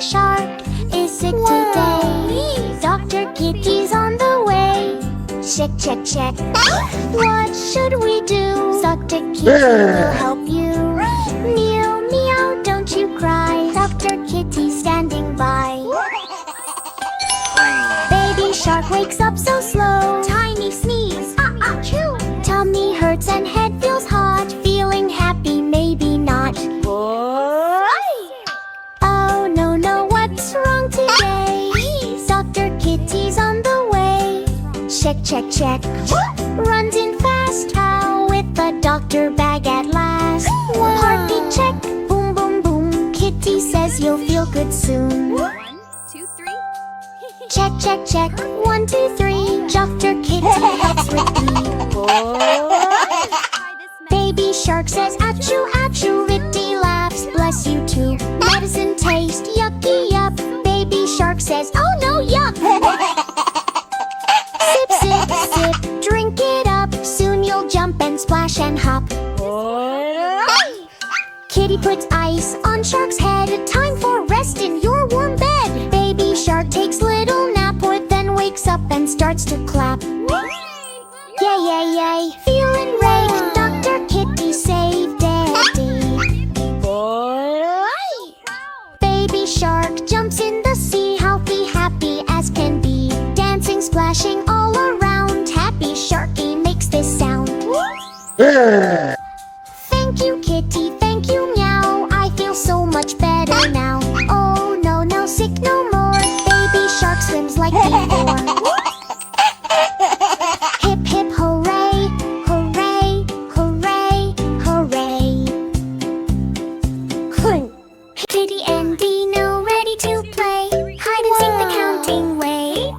shark is sick today. Dr. Kitty's on the way. Check, check, check. What should we do? Dr. Kitty will help you. Meow, meow, don't you cry. Dr. Kitty's standing by. Baby shark wakes up so slow. Tiny sneeze, achoo. Tummy hurts and head feels hot. Feeling happy, maybe not. Oh no, no, what's wrong today? Dr. Kitty's on the way. Check, check, check. Runs in fast. How with the doctor bag at last. Heartbeat check. Boom, boom, boom. Kitty says you'll feel good soon. 1, 2, 3. Check, check, check. 1, 2, 3. Dr. Kitty helps with me. Baby shark says achoo, achoo. Ritty laughs, bless you too. Medicine taste, yucky, yup. Baby shark says, oh no, yuck. Sip, sip, sip, drink it up. Soon you'll jump and splash and hop. Kitty puts ice on shark's head. Time for rest in your warm bed. Baby shark takes little nap, or then wakes up and starts to clap. Yay, yay, yay, feeling great. Dr. Kitty saved Daddy. Baby shark jumps in the sea, healthy, happy as can be. Dancing, splashing all around. Happy Sharky makes this sound. Thank you, Kitty, thank you, meow. I feel so much better now. Oh no, no, sick no more. Baby shark swims like before. Hip, hip, hooray, hooray, hooray, hooray. Kitty and Dino ready to play. Hide and seek the counting way.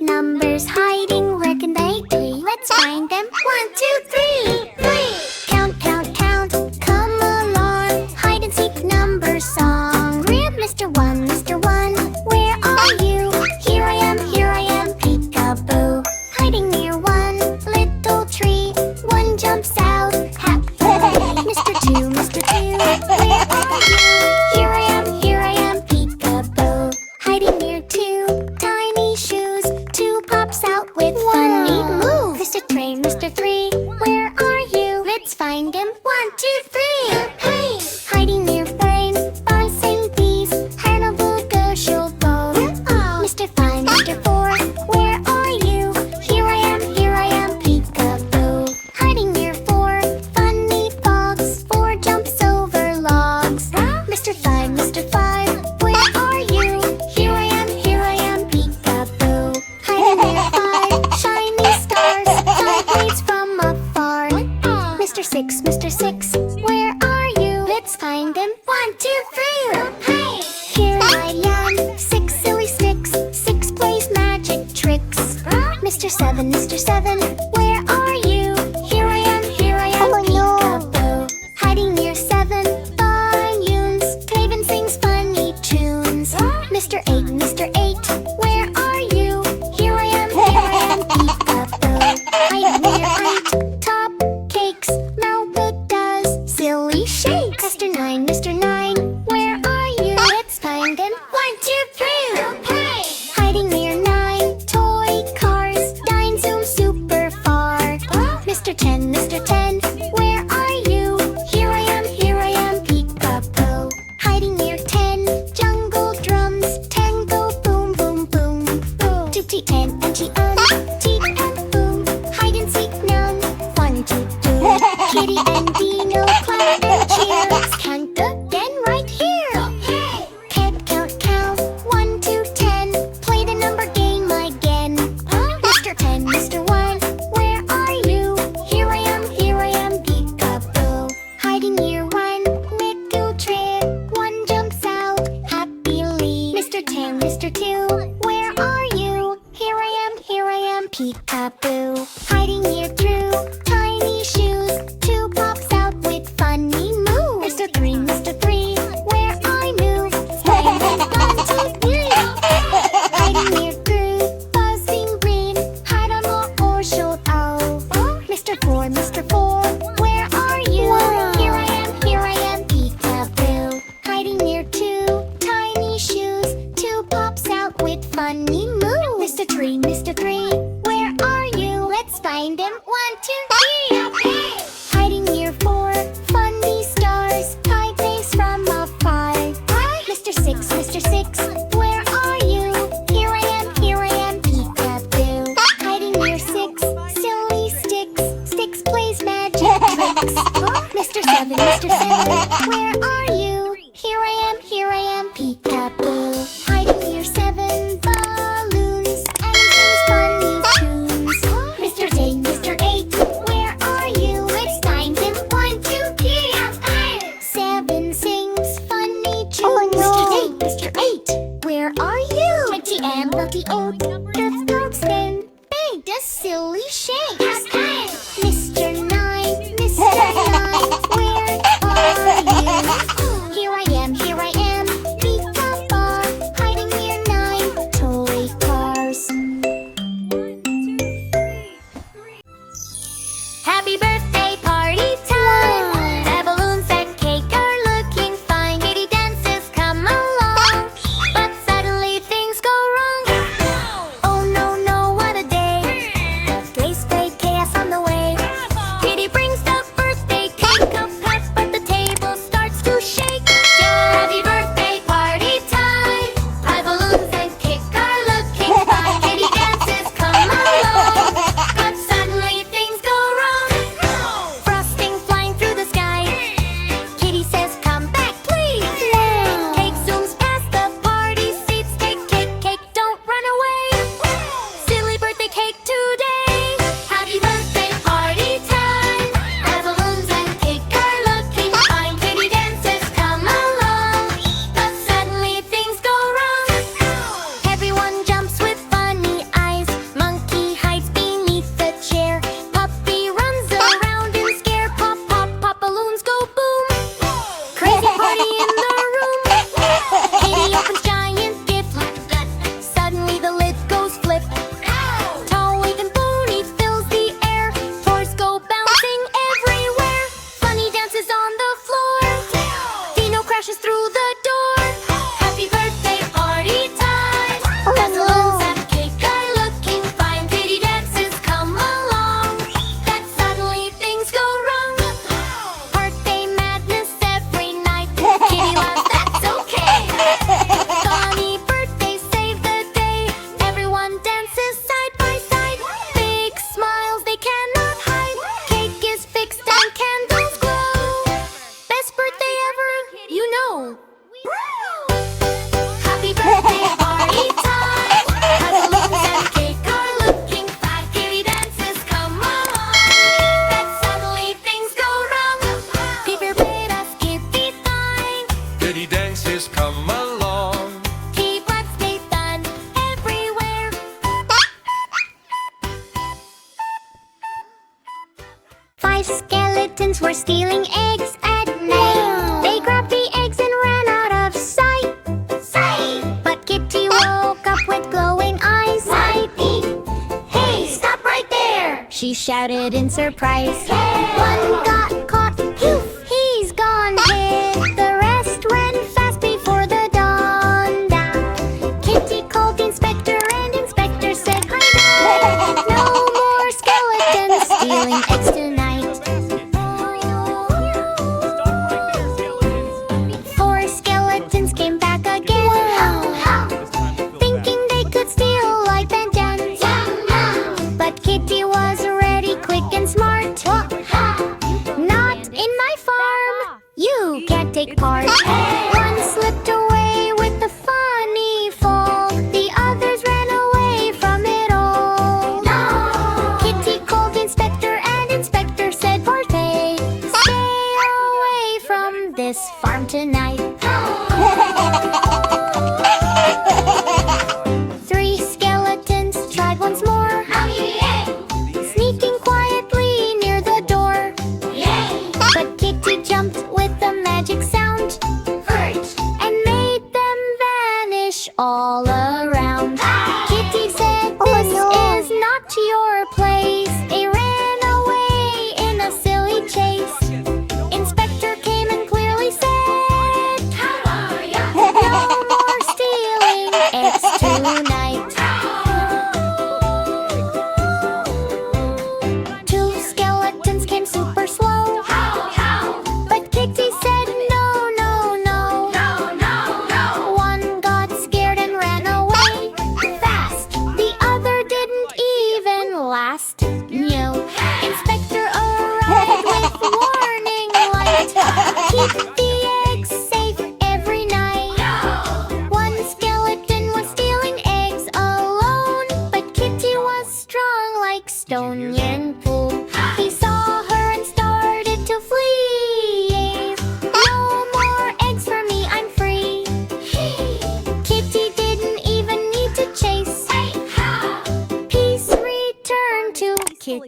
Numbers hiding, where can they be? Let's find them. 1, 2, 3, 3. Count, count, count, come along. Hide and seek number song. Grab Mr. 1, Mr. 1, where are you? Here I am, peekaboo. Hiding near one little tree. One jumps out, happy. Mr. 2, Mr. 2, where are you? Here I am, peekaboo. Hiding near two tiny shoes. Two pops out with one neat move. Mr. 3, where are you? Let's find him. 1, 2, 3. Hey! Hiding near frame by St. Bees. Hannibal Gershel bone. Mr. 5, Mr. 4, where are you? Here I am, peekaboo. Hiding near 4 funny fogs. 4 jumps over logs. Mr. 5, Mr. 5, where are you? Here I am, peekaboo. Hiding near 5 shiny stars. 5 waves from afar. Mr. 6, where are you? Let's find him. 1, 2, 3. Hey! Here I am, 6 silly sticks. 6 plays magic tricks. Mr. 7, where are you? Here I am, peekaboo. Hiding near 7 volumes. Taven sings funny tunes. Mr. 8, where are you? Here I am, peekaboo. Hiding near 8 top cakes. Melba does silly shakes. Mr. 9, where are you? Let's find him. 1, 2, 3. Hey! Hiding near 9 toy cars. Dine zoom super far. Oh no! Mr. 8, where are you? 20 and Lucky Oat, the dog stand. Big, a silly shake. Mr. 9, Mr. 9, where are you? Here I am, Pika-Bar, hiding near 9 toy cars. Happy birthday party time! The balloons and cake are looking fine. Kitty dances come along, but suddenly things go wrong. Oh no, no, what a day! Grace played chaos on the way. Kitty brings the birthday cake up, but the table starts to shake. Happy birthday party time! My balloons and cake are looking fine. Kitty dances come along, but suddenly things go wrong. Frosting flying through the sky. Kitty says, "Come back, please." Cake zooms past the party seats. Cake, don't run away. Silly birthday cake today. Happy birthday party time. Our balloons and cake are looking fine. Kitty dances come along, but suddenly things go wrong. Everyone jumps with funny eyes. Monkey hides beneath the chair. Puppy runs around in scare. Pop, balloons go boom. Crazy party in the room. Kitty opens giant gift. Suddenly the lid goes flip. Tall waving pony fills the air. Toys go bouncing everywhere. Funny dances on the floor. Dino crashes through the door. Happy birthday party time. The balloons and cake are looking fine. Kitty dances come along, but suddenly things go wrong. Birthday madness every night. Kitty laughs, that's okay. Funny birthday save the day. Everyone dances side by side. Big smiles they cannot hide. Cake is fixed and candles glow. Best birthday ever, you know. Happy birthday party time. Our balloons and cake are looking fine. Kitty dances come along, but suddenly things go wrong. Paper plate us Kitty fine. Kitty dances come along. Keep what stays done everywhere. 5 skeletons were stealing eggs at night. They grabbed the eggs and ran out of sight. But Kitty woke up with glowing eyes. Hey, stop right there! She shouted in surprise. One got caught, poof, he's gone dead. The rest ran fast before the dawn. Kitty called the inspector and inspector said, "Hi, Dad. No more skeletons stealing eggs tonight." 4 skeletons came back again, thinking they could steal like vengeance. But Kitty was ready, quick and smart.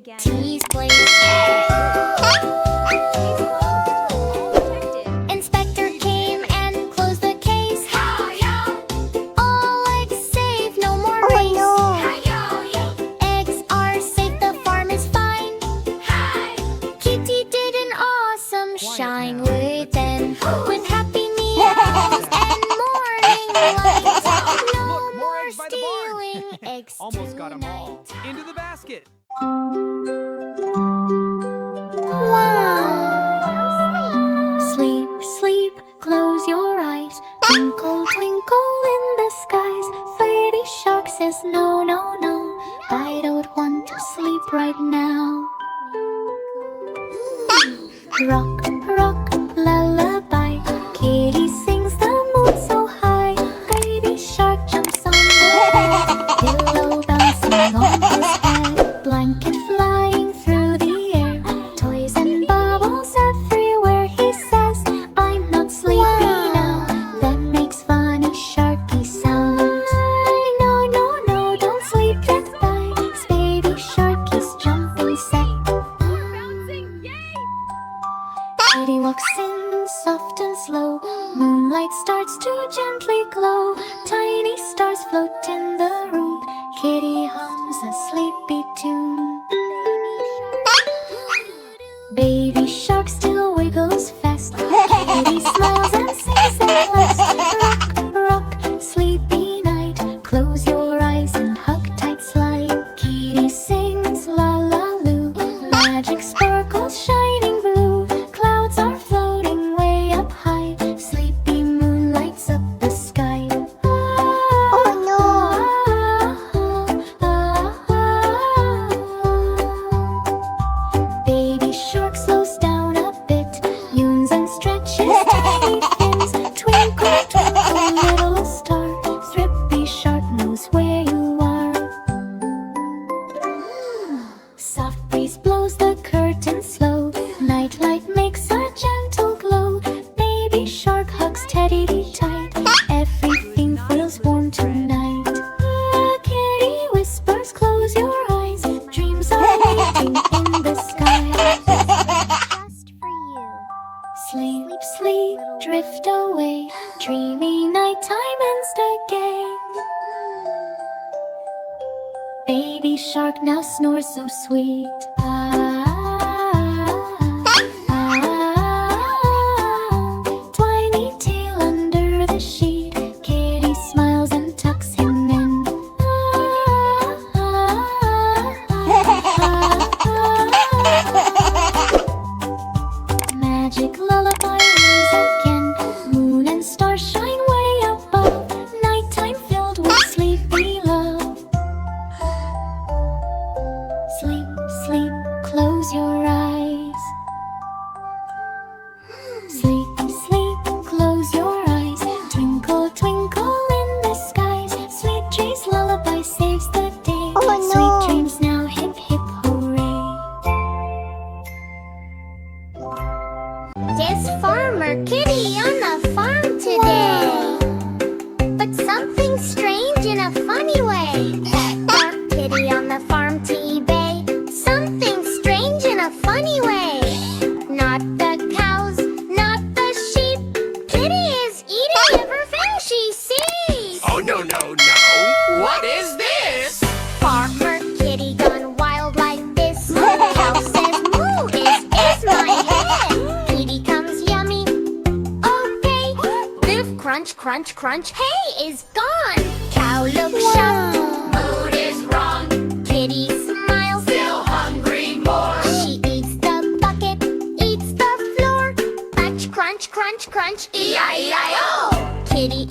Kitties, please. Inspector came and closed the case. All eggs safe, no more race. Eggs are safe, the farm is fine. Kitty did an awesome shine with happy meows and morning lights. No more stealing eggs Almost got them all. tonight. Into the basket. Wow! Sleep, sleep, close your eyes. Twinkle, twinkle in the skies. Baby shark says no, no, no. I don't want to sleep right now. Rock, rock, lullaby. Kitty sings the moon so high. Baby shark jumps on the bed. Pillow bouncing on his head. Blanket flying through the air. Toys and bubbles everywhere. He says, I'm not sleepy now. Then makes funny sharky sounds. No, no, no, don't sleep that night. Baby sharky's jumping set. Kitty walks in soft and slow. Moonlight starts to gently glow. Tiny stars float in the room. Kitty hums a sleepy tune. Baby shark still wiggles fast. Kitty smiles and sings at last. Rock, rock, sleepy night. Close your eyes and hug tight slide. Kitty sings la la loo. Magic sparkles shining blue. Clouds are floating way up high. Sleepy moon lights up the sky. Oh no! Baby shark slows down a bit. Yawns and stretches tiny fins. Twinkle, twinkle, little star. Thrippy shark knows where you are. Soft breeze blows the curtain slow. Nightlight makes a gentle glow. Baby shark hugs Teddy tight. Everything feels warm tonight. Kitty whispers, close your eyes. Dreams are waiting in the sky. Just for you. Sleep, sleep, drift away. Dreamy nighttime ends the game. Baby shark now snores so sweet. Tiny tail under the sheet. Kitty smiles and tucks him in. Magic lullaby rings again. Moon and stars shine way above. Nighttime filled with sleepy love. Sleep, sleep, close your eyes. Sleep, sleep, close your eyes. Twinkle, twinkle in the skies. Sweet dreams lullaby saves the day. Sweet dreams now, hip hip hooray. There's Farmer Kitty on the farm today. But something strange in a funny way. Dark kitty on the farm T-Bay. Something strange in a funny way. Not the cows, not the sheep. Kitty is eating everything she sees. Oh, no, no, no. What is this? Farmer Kitty gone wild like this. Cow says moo is my head. Kitty comes yummy. Okay. Biff crunch, crunch, crunch. Hey is gone. Cow looks shocked. Mood is wrong. Kitty smiles. Still hungry more. She eats the bucket, eats the floor. Crunch, crunch, crunch, crunch. E-I-E-I-O. Kitty